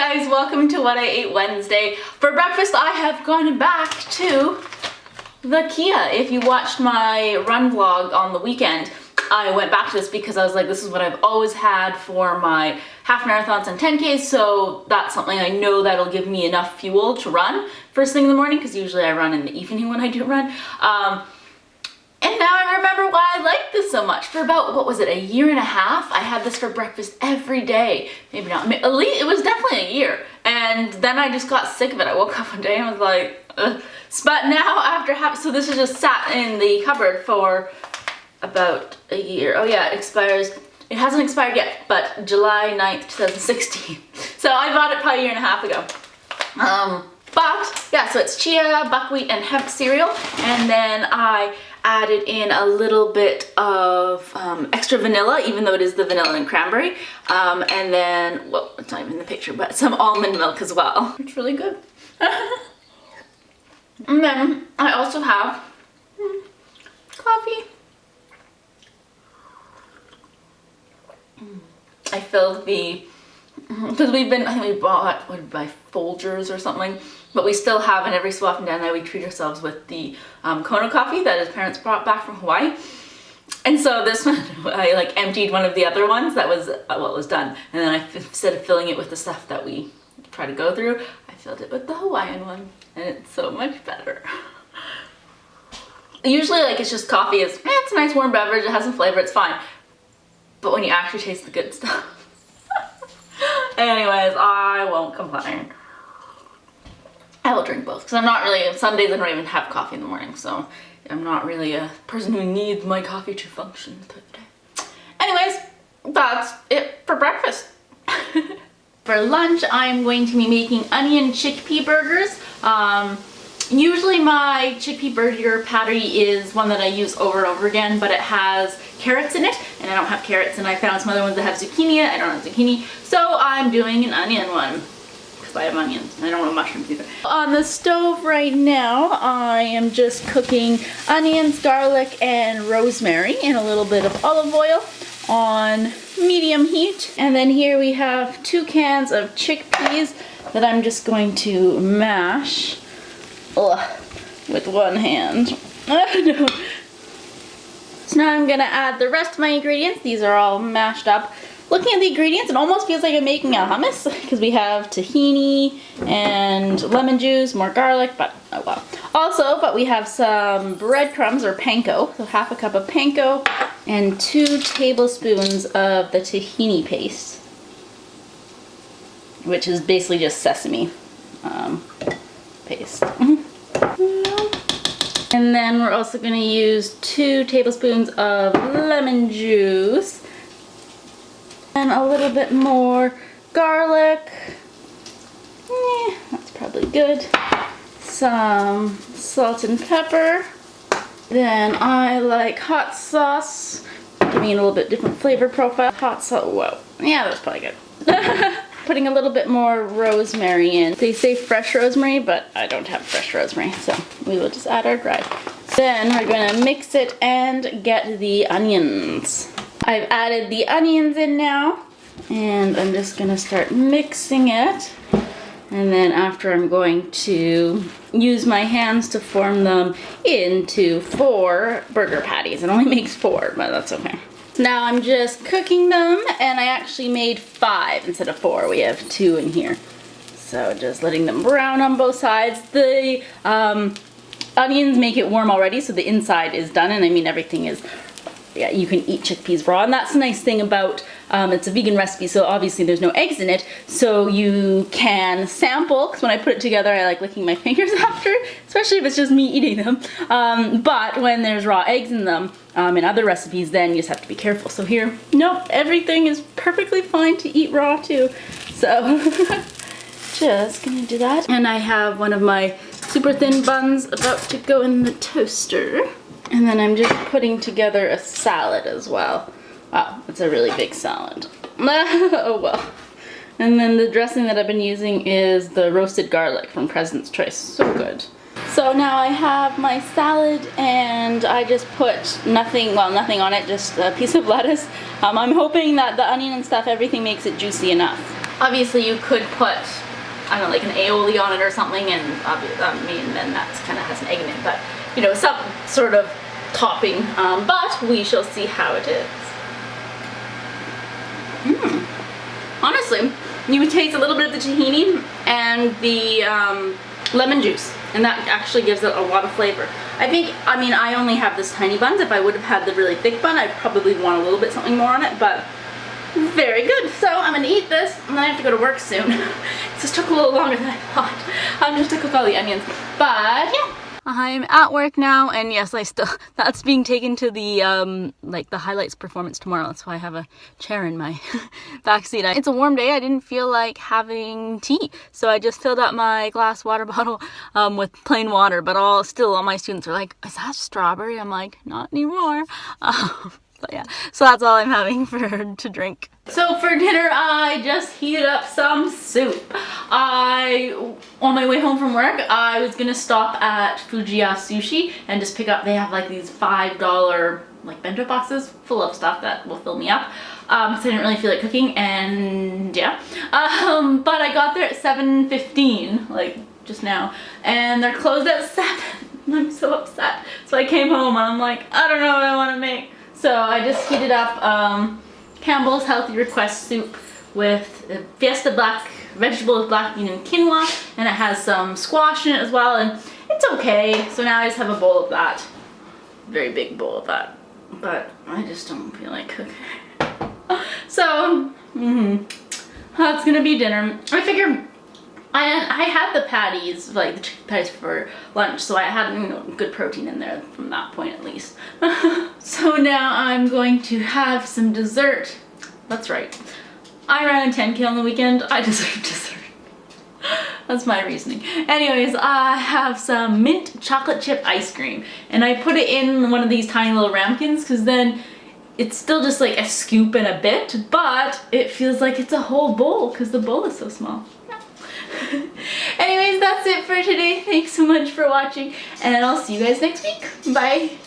guys, welcome to What I Ate Wednesday. For breakfast I have gone back to the Kia. If you watched my run vlog on the weekend, I went back to this because I was like, this is what I've always had for my half marathons and 10Ks, so that's something I know that'll give me enough fuel to run first thing in the morning, because usually I run in the evening when I do run. And now I remember why I liked this so much. For about, what was it, a year and a half? I had this for breakfast every day. Maybe not, at least it was definitely a year. And then I just got sick of it. I woke up one day and I was like, ugh. But now after so this has just sat in the cupboard for about a year. Oh yeah, it expires. It hasn't expired yet, but July 9th, 2016. So I bought it probably a year and a half ago. But yeah, so it's chia, buckwheat, and hemp cereal. And then I added in a little bit of extra vanilla, even though it is the vanilla and cranberry. And then, well, it's not even in the picture, but some almond milk as well. It's really good. And then I also have coffee. I filled the, because I think we bought, what did we buy, Folgers or something, but we still have, and every so often down there we treat ourselves with the Kona coffee that his parents brought back from Hawaii. And so this one, I like emptied one of the other ones that was, well, it was done, and then instead of filling it with the stuff that we try to go through, I filled it with the Hawaiian one, and it's so much better. Usually, like, it's just coffee, it's a nice warm beverage, it has some flavor, it's fine. But when you actually taste the good stuff. Anyways, I won't complain. I will drink both, because I'm not really, some days I don't even have coffee in the morning, so I'm not really a person who needs my coffee to function through the day. Anyways, that's it for breakfast. For lunch, I'm going to be making onion chickpea burgers. Usually my chickpea burger patty is one that I use over and over again, but it has carrots in it, and I don't have carrots, and I found some other ones that have zucchini. I don't have zucchini, so I'm doing an onion one, because I have onions, and I don't have mushrooms either. On the stove right now, I am just cooking onions, garlic, and rosemary in a little bit of olive oil on medium heat. And then here we have 2 cans of chickpeas that I'm just going to mash. With one hand. No. So now I'm gonna add the rest of my ingredients. These are all mashed up. Looking at the ingredients, it almost feels like I'm making a hummus, because we have tahini and lemon juice, more garlic, but oh well. Also, but we have some breadcrumbs or panko, so half a cup of panko and 2 tablespoons of the tahini paste, which is basically just sesame paste. And then we're also going to use 2 tablespoons of lemon juice and a little bit more garlic. That's probably good. Some salt and pepper. Then I like hot sauce, giving it a little bit different flavor profile. Hot sauce, whoa, yeah, that's probably good. Putting a little bit more rosemary in. They say fresh rosemary, but I don't have fresh rosemary, so we will just add our dried. Then we're going to mix it and get the onions. I've added the onions in now, and I'm just going to start mixing it. And then after, I'm going to use my hands to form them into 4 burger patties. It only makes 4, but that's okay. Now I'm just cooking them, and I actually made 5 instead of 4. We have 2 in here. So just letting them brown on both sides. The onions make it warm already, so the inside is done, and I mean everything is, yeah, you can eat chickpeas raw, and that's the nice thing about, it's a vegan recipe, so obviously there's no eggs in it, so you can sample, because when I put it together I like licking my fingers after, especially if it's just me eating them, but when there's raw eggs in them, in other recipes, then you just have to be careful. So here, nope, everything is perfectly fine to eat raw too, so just gonna do that. And I have one of my super thin buns about to go in the toaster. And then I'm just putting together a salad as well. Wow, it's a really big salad. Oh well. And then the dressing that I've been using is the roasted garlic from President's Choice. So good. So now I have my salad, and I just put nothing on it, just a piece of lettuce. I'm hoping that the onion and stuff, everything makes it juicy enough. Obviously you could put, I don't know, like an aioli on it or something, and then that kind of has an egg in it, but you know, some sort of topping, but we shall see how it is. Honestly, you would taste a little bit of the tahini and the lemon juice, and that actually gives it a lot of flavor. I mean, I only have this tiny bun. If I would have had the really thick bun, I'd probably want a little bit something more on it, but very good. So I'm gonna eat this, and then I have to go to work soon. This took a little longer than I thought. I'm just to cook all the onions, but yeah. I'm at work now, and yes, that's being taken to the like the highlights performance tomorrow. That's why I have a chair in my backseat. It's a warm day. I didn't feel like having tea, so I just filled up my glass water bottle with plain water. But all my students are like, "Is that strawberry?" I'm like, "Not anymore." But yeah, so that's all I'm having to drink. So for dinner, I just heated up some soup. On my way home from work, I was gonna stop at Fujiya Sushi and just pick up, they have like these $5 like bento boxes full of stuff that will fill me up. So I didn't really feel like cooking, and yeah. But I got there at 7:15, like just now, and they're closed at 7. I'm so upset. So I came home and I'm like, I don't know what I wanna make. So I just heated up Campbell's Healthy Request soup with Fiesta black vegetables, black bean and quinoa, and it has some squash in it as well, and it's okay. So now I just have a bowl of that. Very big bowl of that. But I just don't feel like cooking. So, that's gonna be dinner. I figure I had the patties, like the chicken patties for lunch, so I had, you know, good protein in there from that point at least. So now I'm going to have some dessert. That's right. I ran a 10K on the weekend. I deserve dessert. That's my reasoning. Anyways, I have some mint chocolate chip ice cream, and I put it in one of these tiny little ramekins because then it's still just like a scoop and a bit, but it feels like it's a whole bowl because the bowl is so small. Anyways, that's it for today. Thanks so much for watching, and I'll see you guys next week. Bye.